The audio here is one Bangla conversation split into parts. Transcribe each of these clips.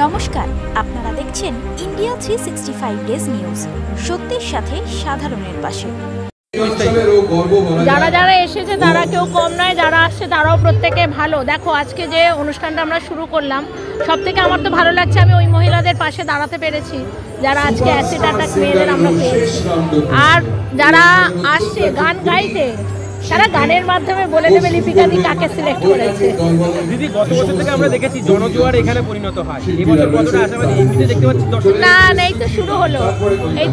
নমস্কার, আপনারা দেখছেন ইন্ডিয়া 365 ডেজ নিউজ। সত্যের সাথে সাধারণের পাশে। যারা যারা এসেছে তারা কেউ কম নয়, যারা আসছে তারাও প্রত্যেকে ভালো। দেখো আজকে যে অনুষ্ঠানটা আমরা শুরু করলাম, সব থেকে আমার তো ভালো লাগছে, আমি ওই মহিলাদের পাশে দাঁড়াতে পেরেছি যারা আজকে অ্যাসিড অ্যাটাক মেয়েদের আমরা পেয়েছি। আর যারা আসছে গান গাইতে, তারা গানের মাধ্যমে বলে দেবে লিপিকা দি কাকে সিলেক্ট করেছে। দিদি, গত বছর থেকে আমরা দেখেছি জনজোয়ার এখানে পরিণত হয়, এই বছর কতটা আশাবাদী? এমনিতে দেখতে পাচ্ছি দর্শক না, এই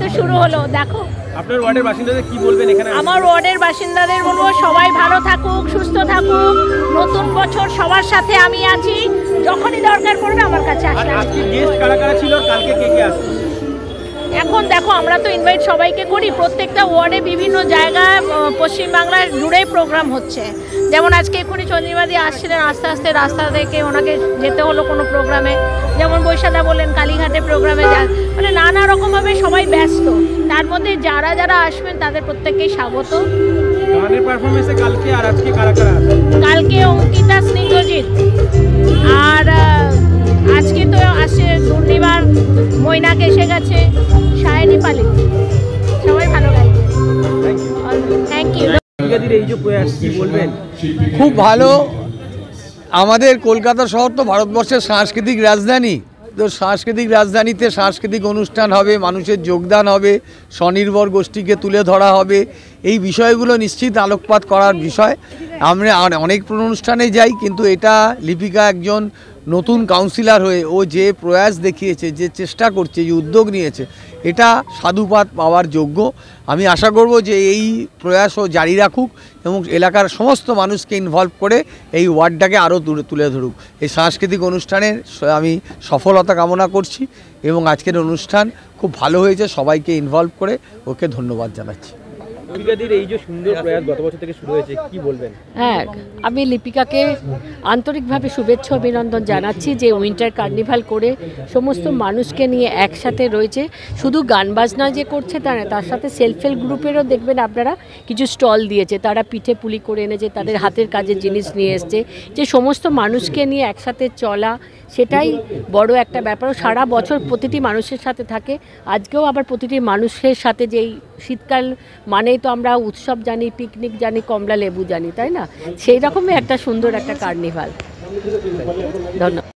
তো শুরু হলো। দেখো আপনার ওয়ার্ডের বাসিন্দাদের কি বলবেন এখানে? আমার ওয়ার্ডের বাসিন্দাদের বলবো সবাই ভালো থাকুক, সুস্থ থাকুক। নতুন বছর সবার সাথে আমি আছি, যখনই দরকার পড়বে আমার কাছে আসবে। আজকে গেস্ট কারা কারা ছিল, কালকে কে কে আসবে? এখন দেখো আমরা তো ইনভাইট সবাইকে করি, প্রত্যেকটা ওয়ার্ডে বিভিন্ন জায়গায় পশ্চিমবাংলার জুড়েই প্রোগ্রাম হচ্ছে। যেমন আজকে এক্ষুনি চন্দ্রিমাদি আসছিলেন, আস্তে আস্তে রাস্তা থেকে ওনাকে যেতে হলো কোনো প্রোগ্রামে। যেমন বৈশাদা বললেন কালীঘাটে প্রোগ্রামে যান, মানে নানা রকমভাবে সবাই ব্যস্ত। তার মধ্যে যারা যারা আসবেন তাদের প্রত্যেককেই স্বাগত। গানের পারফরমেন্সে কালকে আর আজকে কারা কারা আছে? কালকে অঙ্কিতা, স্নিগ্ধজিৎ, আর আজকে তো আসছে দুর্নিবার, মৈনাক এসে গেছে, সায়নী পালিত, সবাই ভালো গাইছে। Thank you. এই যে প্রয়াস কি বলবেন? খুব ভালো। আমাদের কলকাতা শহর তো ভারতবর্ষের সাংস্কৃতিক রাজধানী, তো সাংস্কৃতিক রাজধানীতে সাংস্কৃতিক অনুষ্ঠান হবে, মানুষের যোগদান হবে, স্বনির্ভর গোষ্ঠীকে তুলে ধরা হবে, এই বিষয়গুলো নিশ্চিত আলোকপাত করার বিষয়। আমরা অনেক অনুষ্ঠানে যাই, কিন্তু এটা লিপিকা একজন নতুন কাউন্সিলর হয়ে ও যে প্রয়াস দেখিয়েছে, যে চেষ্টা করছে, যে উদ্যোগ নিয়েছে, এটা সাধুবাদ পাওয়ার যোগ্য। আমি আশা করব যে এই প্রয়াস ও জারি রাখুক এবং এলাকার সমস্ত মানুষকে ইনভলভ করে এই ওয়ার্ডটাকে আরও তুলে ধরুক। এই সাংস্কৃতিক অনুষ্ঠানের আমি সফলতা কামনা করছি এবং আজকের অনুষ্ঠান খুব ভালো হয়েছে, সবাইকে ইনভলভ করে ওকে ধন্যবাদ জানাচ্ছি। এই যে সুন্দর প্রয়াস গত বছর থেকে শুরু হয়েছে, কি বলবেন? হ্যাঁ, আমি লিপিকাকে আন্তরিকভাবে শুভেচ্ছা অভিনন্দন জানাচ্ছি যে উইন্টার কার্নিভাল করে সমস্ত মানুষকে নিয়ে একসাথে রয়েছে। শুধু গান বাজনা যে করছে তা না, তার সাথে সেলফ হেল্প গ্রুপেরও দেখবেন আপনারা কিছু স্টল দিয়েছে, তারা পিঠে পুলি করে এনেছে, তাদের হাতের কাজের জিনিস নিয়ে এসছে। যে সমস্ত মানুষকে নিয়ে একসাথে চলা, সেটাই বড় একটা ব্যাপার। সারা বছর প্রতিটি মানুষের সাথে থাকে, আজকেও আবার প্রতিটি মানুষের সাথে। যেই শীতকাল মানেই তো আমরা উৎসব জানি, পিকনিক জানি, কমলা লেবু জানি, তাই না? সেই রকমই একটা সুন্দর একটা কার্নিভাল। ধন্যবাদ।